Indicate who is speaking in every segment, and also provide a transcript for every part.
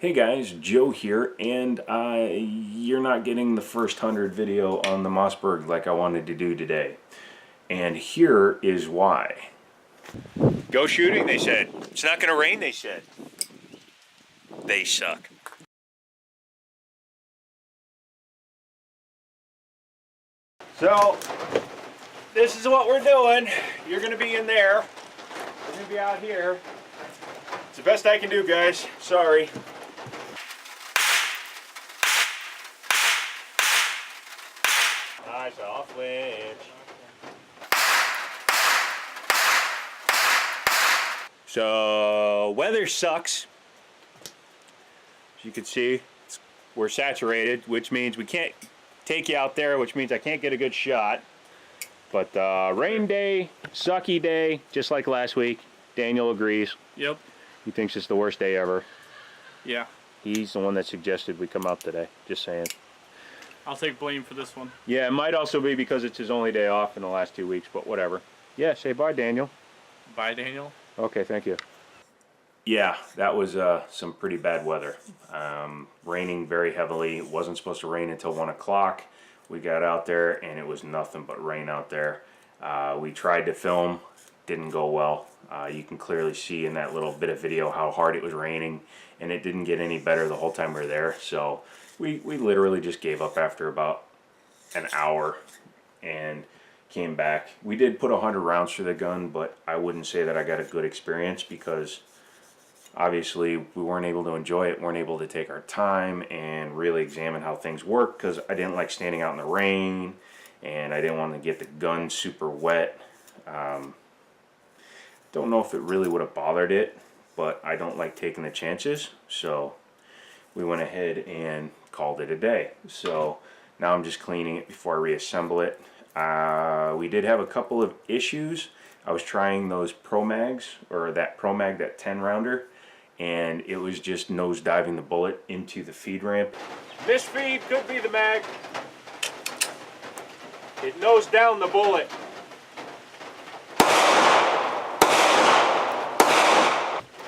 Speaker 1: Hey guys, Joe here, and you're not getting the first 100 video on the Mossberg like I wanted to do today. And here is why.
Speaker 2: Go shooting, they said. It's not going to rain, they said. They suck. So, this is what we're doing. You're going to be in there. We're going to be out here. It's the best I can do, guys. Sorry. Nice off winch. So, weather sucks. As you can see, we're saturated, which means we can't take you out there, which means I can't get a good shot. But rain day, sucky day, just like last week. Daniel agrees.
Speaker 3: Yep.
Speaker 2: He thinks it's the worst day ever.
Speaker 3: Yeah.
Speaker 2: He's the one that suggested we come out today, just saying.
Speaker 3: I'll take blame for this one.
Speaker 2: Yeah, it might also be because it's his only day off in the last 2 weeks, but whatever. Yeah, say bye, Daniel.
Speaker 3: Bye, Daniel.
Speaker 2: Okay, thank you.
Speaker 1: Yeah, that was some pretty bad weather. Raining very heavily. It wasn't supposed to rain until 1 o'clock. We got out there and it was nothing but rain out there. We tried to film, didn't go well. You can clearly see in that little bit of video how hard it was raining, and it didn't get any better the whole time we were there. So we literally just gave up after about an hour and came back. We did put 100 rounds through the gun, but I wouldn't say that I got a good experience because obviously we weren't able to enjoy it, weren't able to take our time and really examine how things work, because I didn't like standing out in the rain and I didn't want to get the gun super wet. Don't know if it really would have bothered it, but I don't like taking the chances, so we went ahead and called it a day. So now I'm just cleaning it before I reassemble it. We did have a couple of issues. I was trying those Pro Mags, or that Pro Mag, that 10 rounder, and it was just nose diving the bullet into the feed ramp.
Speaker 2: This feed could be the mag. It nose down the bullet.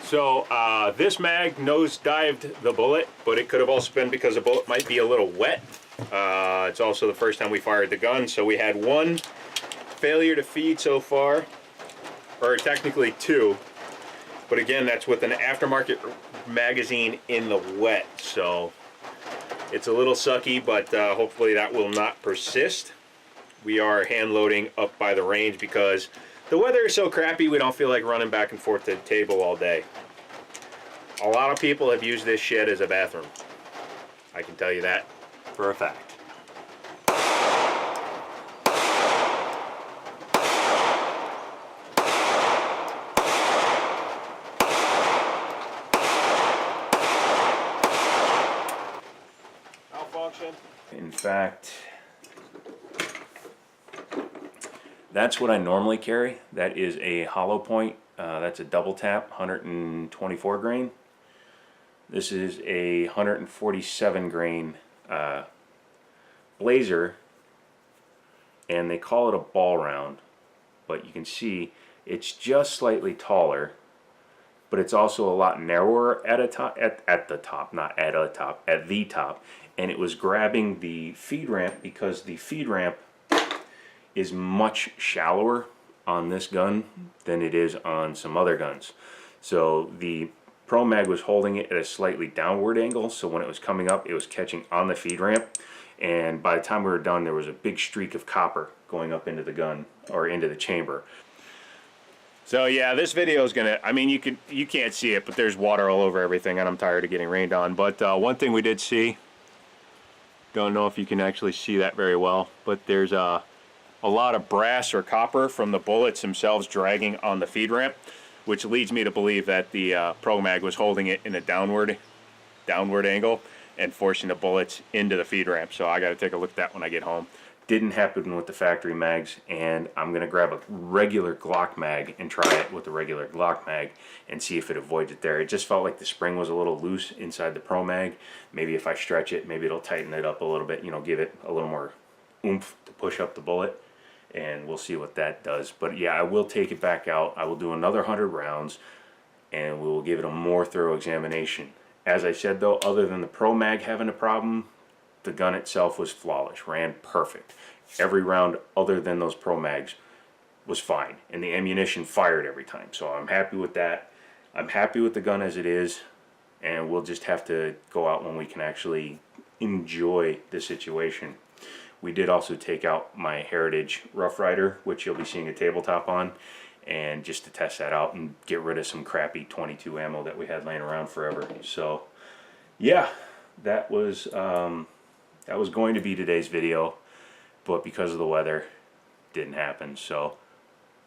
Speaker 2: So this mag nose dived the bullet, but it could have also been because the bullet might be a little wet. It's also the first time we fired the gun, so we had one failure to feed so far, or technically two, but again, that's with an aftermarket magazine in the wet, so it's a little sucky, but hopefully that will not persist. We are hand loading up by the range because the weather is so crappy we don't feel like running back and forth to the table all day. A lot of people have used this shed as a bathroom. I can tell you that for a fact. Malfunction.
Speaker 1: In fact, that's what I normally carry. That is a hollow point. That's a double tap, 124 grain. This is a 147 grain blazer, and they call it a ball round, but you can see it's just slightly taller, but it's also a lot narrower at the top, and it was grabbing the feed ramp because the feed ramp is much shallower on this gun than it is on some other guns. So the Pro Mag was holding it at a slightly downward angle, so when it was coming up it was catching on the feed ramp, and by the time we were done there was a big streak of copper going up into the gun, or into the chamber.
Speaker 2: So yeah, this video is gonna, I mean, you can't see it, but there's water all over everything and I'm tired of getting rained on. But one thing we did see, don't know if you can actually see that very well, but there's a lot of brass or copper from the bullets themselves dragging on the feed ramp, which leads me to believe that the Pro Mag was holding it in a downward angle and forcing the bullets into the feed ramp. So I got to take a look at that when I get home.
Speaker 1: Didn't happen with the factory mags, and I'm gonna grab a regular Glock mag and try it with the regular Glock mag and see if it avoids it there. It just felt like the spring was a little loose inside the Pro Mag. Maybe if I stretch it, maybe it'll tighten it up a little bit, you know, give it a little more oomph to push up the bullet, and we'll see what that does. But yeah, I will take it back out. I will do another 100 rounds and we will give it a more thorough examination As I said though, other than the Pro Mag having a problem, the gun itself was flawless, ran perfect. Every round other than those Pro Mags was fine, and the ammunition fired every time. So I'm happy with that. I'm happy with the gun as it is, and we'll just have to go out when we can actually enjoy the situation. We did also take out my Heritage Rough Rider, which you'll be seeing a tabletop on, and just to test that out and get rid of some crappy 22 ammo that we had laying around forever. So yeah, that was going to be today's video, but because of the weather, didn't happen. So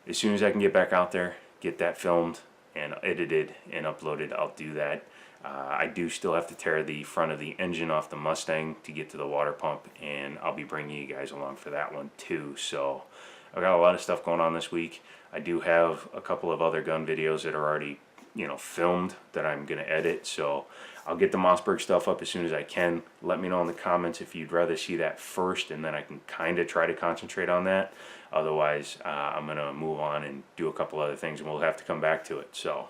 Speaker 1: as soon as I can get back out there, get that filmed and edited and uploaded, I'll do that. I do still have to tear the front of the engine off the Mustang to get to the water pump, and I'll be bringing you guys along for that one too. So I've got a lot of stuff going on this week. I do have a couple of other gun videos that are already, filmed that I'm going to edit. So I'll get the Mossberg stuff up as soon as I can. Let me know in the comments if you'd rather see that first, and then I can kind of try to concentrate on that. Otherwise, I'm going to move on and do a couple other things, and we'll have to come back to it. So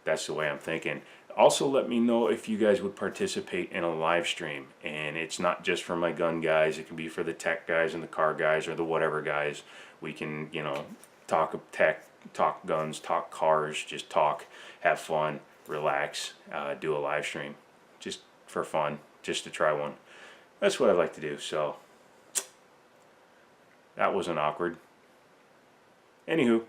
Speaker 1: that's the way I'm thinking. Also, let me know if you guys would participate in a live stream, and it's not just for my gun guys. It can be for the tech guys and the car guys or the whatever guys. We can, talk tech, talk guns, talk cars, just talk, have fun, relax, do a live stream, just for fun, just to try one. That's what I like to do. So that wasn't awkward. Anywho,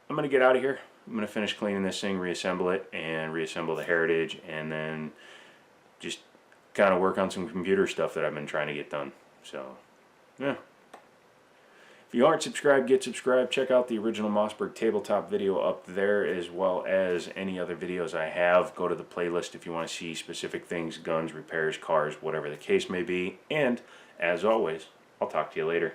Speaker 1: I'm gonna get out of here. I'm going to finish cleaning this thing, reassemble it, and reassemble the Heritage, and then just kind of work on some computer stuff that I've been trying to get done. So, yeah. If you aren't subscribed, get subscribed. Check out the original Mossberg tabletop video up there, as well as any other videos I have. Go to the playlist if you want to see specific things, guns, repairs, cars, whatever the case may be. And, as always, I'll talk to you later.